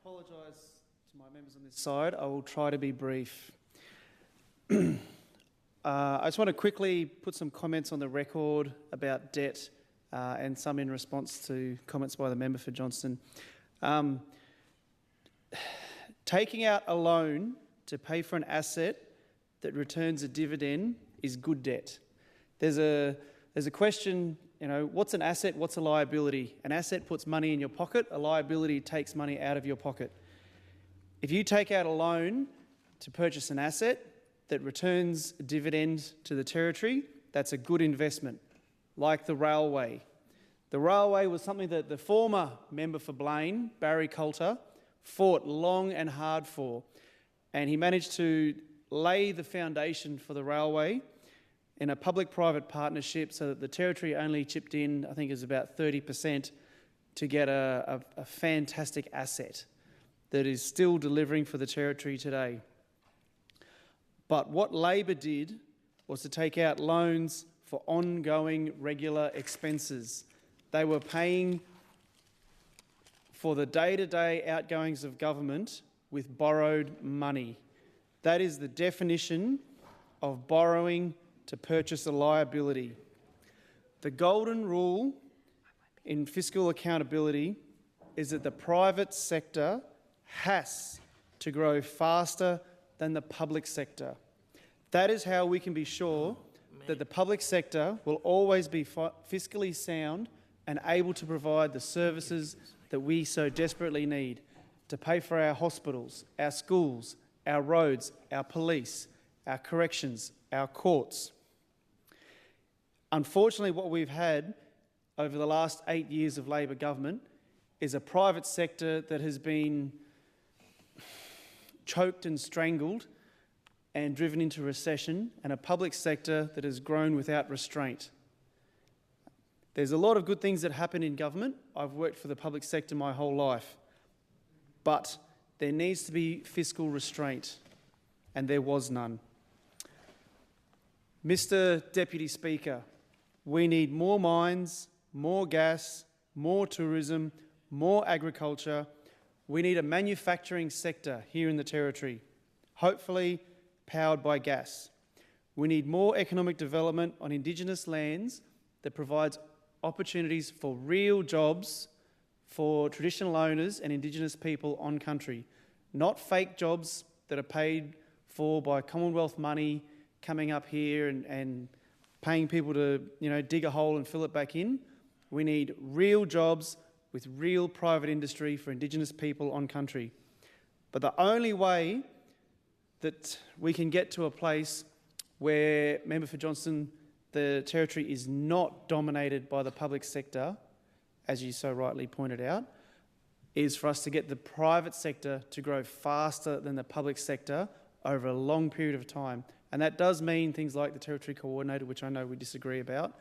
apologise to my members on this side. I will try to be brief. I just want to quickly put some comments on the record about debt and some in response to comments by the member for Johnston. Taking out a loan to pay for an asset that returns a dividend is good debt. There's a question, what's an asset, what's a liability? An asset puts money in your pocket, a liability takes money out of your pocket. If you take out a loan to purchase an asset that returns a dividend to the Territory, that's a good investment, like the railway. The railway was something that the former member for Blaine, Barry Coulter, fought long and hard for, and he managed to lay the foundation for the railway in a public-private partnership so that the Territory only chipped in, I think it was about 30%, to get a fantastic asset that is still delivering for the Territory today. But what Labor did was to take out loans for ongoing regular expenses. They were paying for the day-to-day outgoings of government with borrowed money. That is the definition of borrowing to purchase a liability. The golden rule in fiscal accountability is that the private sector has to grow faster than the public sector. That is how we can be sure that the public sector will always be fiscally sound and able to provide the services that we so desperately need to pay for our hospitals, our schools, our roads, our police, our corrections, our courts. Unfortunately, what we've had over the last 8 years of Labor government is a private sector that has been choked and strangled and driven into recession, and a public sector that has grown without restraint. There's a lot of good things that happen in government. I've worked for the public sector my whole life. But there needs to be fiscal restraint, and there was none. Mr. Deputy Speaker, we need more mines, more gas, more tourism, more agriculture. We need a manufacturing sector here in the Territory, hopefully powered by gas. We need more economic development on Indigenous lands that provides opportunities for real jobs for traditional owners and Indigenous people on country, not fake jobs that are paid for by Commonwealth money coming up here and paying people to dig a hole and fill it back in. We need real jobs with real private industry for Indigenous people on country. But the only way that we can get to a place where, Member for Johnston, the Territory is not dominated by the public sector, as you so rightly pointed out, is for us to get the private sector to grow faster than the public sector over a long period of time. And that does mean things like the Territory Coordinator, which I know we disagree about.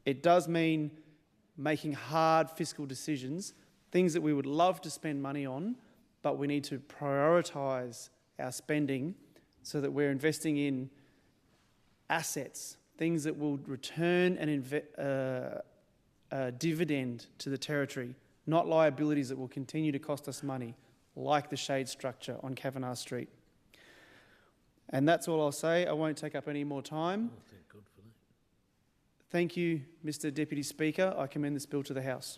It does mean making hard fiscal decisions, things that we would love to spend money on, but we need to prioritise our spending so that we're investing in assets, things that will return a dividend to the Territory, not liabilities that will continue to cost us money, like the shade structure on Kavanagh Street. And that's all I'll say. I won't take up any more time. Oh, thank God for that. Thank you, Mr. Deputy Speaker. I commend this bill to the House.